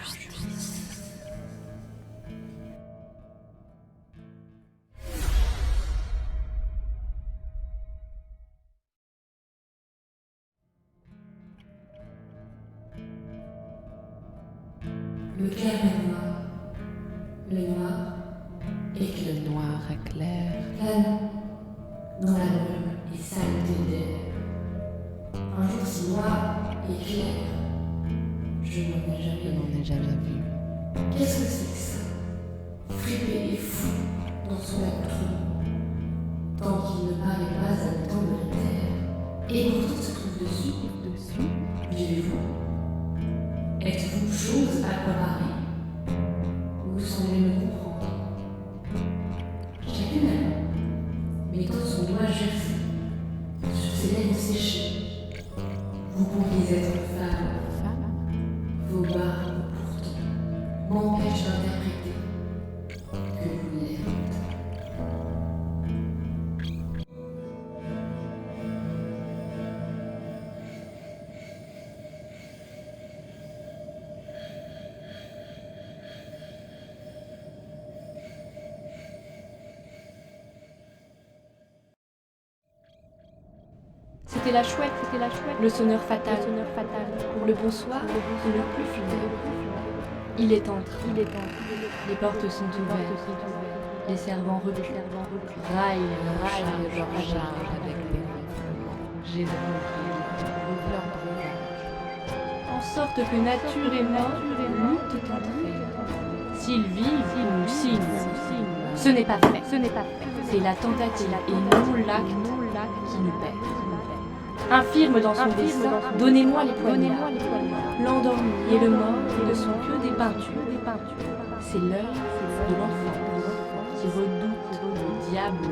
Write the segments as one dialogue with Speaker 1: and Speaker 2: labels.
Speaker 1: justice.
Speaker 2: Le clair est noir, le noir éclaire.
Speaker 1: Le noir éclaire.
Speaker 2: Plane dans la brume et saleté d'air. Un jour si noir et clair, je n'en ai jamais vu. Qu'est-ce que c'est que ça? Fripé et fou dans son accoutrement, tant qu'il ne paraît pas à l'étang de la terre, et pourtant se trouve dessus. Vivez-vous? Êtes-vous chose à quoi parler? Vous semblez me comprendre. Chacune a mettant son doigt gercé sur ses lèvres séchées. Vous pourriez être femme. Vos barbes pourtant m'empêchent d'interpréter que vous l'êtes.
Speaker 3: C'était la chouette, le sonneur fatal, pour le bonsoir, et le plus funèbre. Il est entré, les portes sont ouvertes, les servants reculent, raillent
Speaker 1: Georges avec des ronflements. J'ai de leur breuvage.
Speaker 3: en sorte que nature et mort luttent entre elles. S'ils vivent ou signent, ce n'est pas fait, c'est la tentative et non l'acte qui nous perd. Infirme dans son dessin, donnez-moi les poignards. L'endormi et le mort ne sont que des peintures. C'est l'œil de l'enfant qui redoute le diable.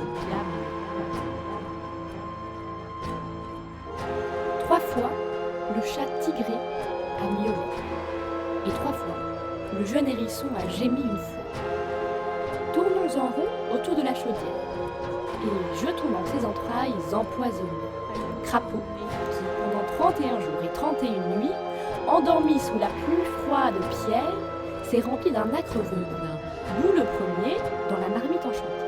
Speaker 3: 3 fois, le chat tigré a miaulé. Et 3 fois, le jeune hérisson a gémi une fois. Tournons en rond autour de la chaudière et jetons dans ses entrailles empoisonnées. Crapaud qui, pendant 31 jours et 31 nuits, endormi sous la plus froide pierre, s'est rempli d'un acre venin, d'où le premier dans la marmite enchantée.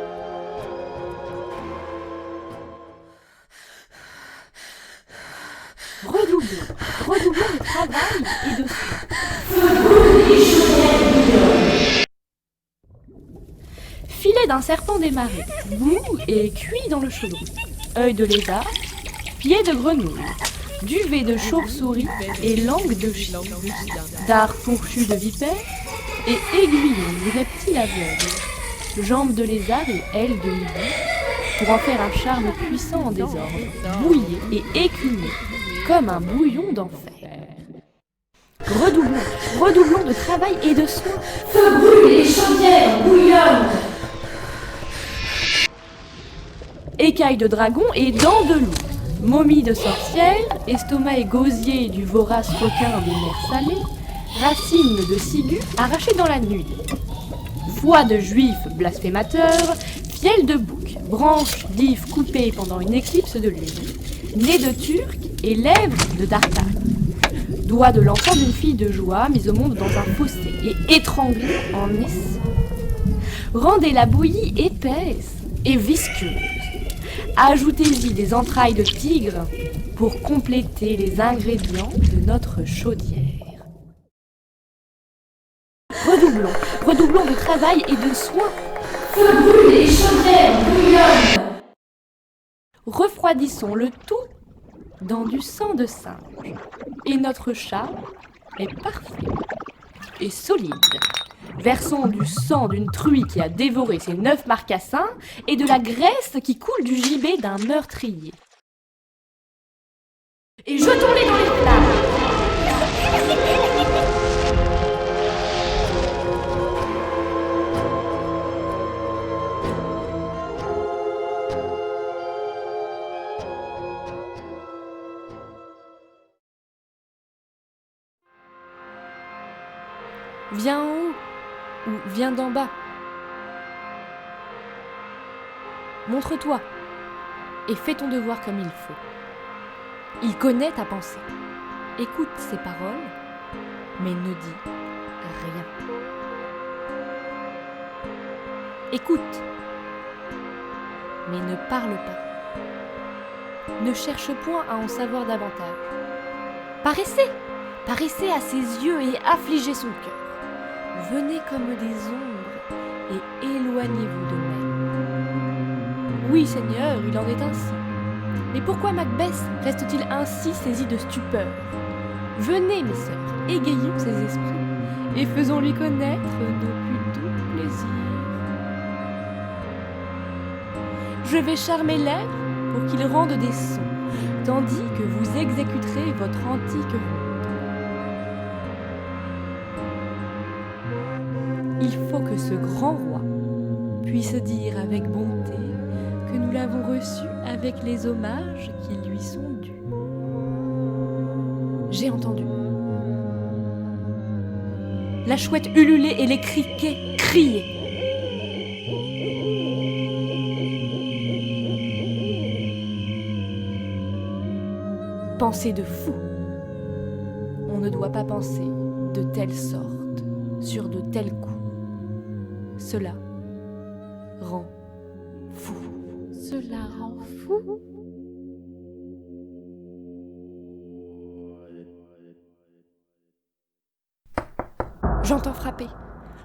Speaker 3: Redoublons de travail et de soin. Filet d'un serpent des marais, bout et cuit dans le chaudron. Œil de lézard, pied de grenouille, duvet de chauve-souris et langue de chien, dard fourchu de vipère et aiguillon du reptile aveugle, jambes de lézard et ailes de hibou, pour en faire un charme puissant en désordre, bouillé et écumé, comme un bouillon d'enfer. Redoublons de travail et de soin.
Speaker 2: Feu brûle et les chaudières bouillonnent.
Speaker 3: Écailles de dragon et dents de loup, momies de sorcières, estomac et gosier du vorace requin des mers salées, racines de ciguë arrachées dans la nuit, foie de juif blasphémateur, fiel de bouc, branches d'if coupées pendant une éclipse de lune, nez de turc et lèvres de tartare, doigts de l'enfant d'une fille de joie mise au monde dans un fossé et étranglé en naissant. Rendez la bouillie épaisse et visqueuse. Ajoutez-y des entrailles de tigre pour compléter les ingrédients de notre chaudière. Redoublons de travail et de soin.
Speaker 2: Feu brûle et les chaudières bouillonnent.
Speaker 3: Refroidissons le tout dans du sang de singe. Et notre chat est parfait et solide. Versons du sang d'une truie qui a dévoré ses 9 marcassins et de la graisse qui coule du gibet d'un meurtrier. Et jetons-les dans les flammes. Viens en haut ou viens d'en bas. Montre-toi et fais ton devoir comme il faut. Il connaît ta pensée. Écoute ses paroles, mais ne dis rien. Écoute, mais ne parle pas. Ne cherche point à en savoir davantage. Paraissez à ses yeux et affligez son cœur. Venez comme des ombres et éloignez-vous d'eux-mêmes. Oui, Seigneur, il en est ainsi. Mais pourquoi Macbeth reste-t-il ainsi saisi de stupeur? Venez, mes sœurs, égayons ses esprits et faisons-lui connaître nos plus doux plaisirs. Je vais charmer l'air pour qu'il rende des sons, tandis que vous exécuterez votre antique ronde. Il faut que ce grand roi puisse dire avec bonté que nous l'avons reçu avec les hommages qui lui sont dus. J'ai entendu la chouette ululer et les criquets crier. Pensée de fou. On ne doit pas penser de telle sorte, sur de tels coups. Cela rend fou.
Speaker 1: Cela rend fou.
Speaker 3: J'entends frapper.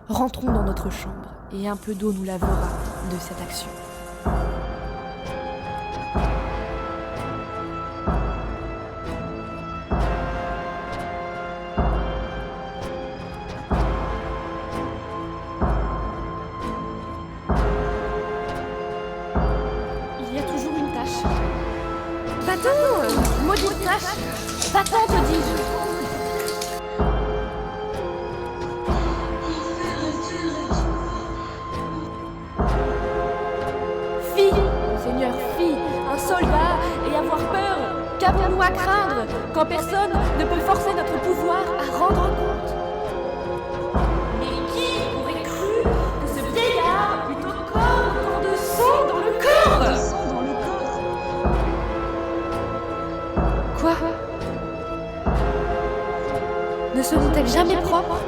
Speaker 3: Rentrons dans notre chambre et un peu d'eau nous lavera de cette action. Il y a toujours une tache. Va-t'en, maudite tache. Va-t'en, te dis-je. Seigneur, fille, un soldat et avoir peur. Qu'avons-nous à craindre quand personne ne peut forcer notre pouvoir à rendre compte? Mais qui aurait cru que ce vieillard eût encore autant de sang dans le corps? Quoi? Ne seront-elles jamais propres?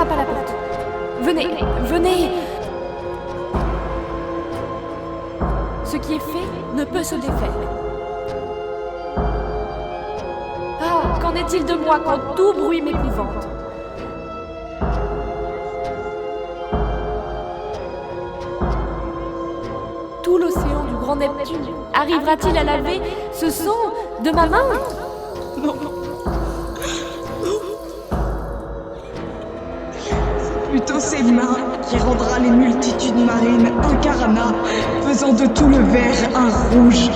Speaker 3: À la porte. Venez, venez. Ce qui est fait ne peut se défaire. Ah, qu'en est-il de moi quand tout bruit m'épouvante? Tout l'océan du grand Neptune arrivera-t-il à laver ce sang de ma main?
Speaker 4: Non. Plutôt c'est l'humain qui rendra les multitudes marines un carana, faisant de tout le vert un rouge.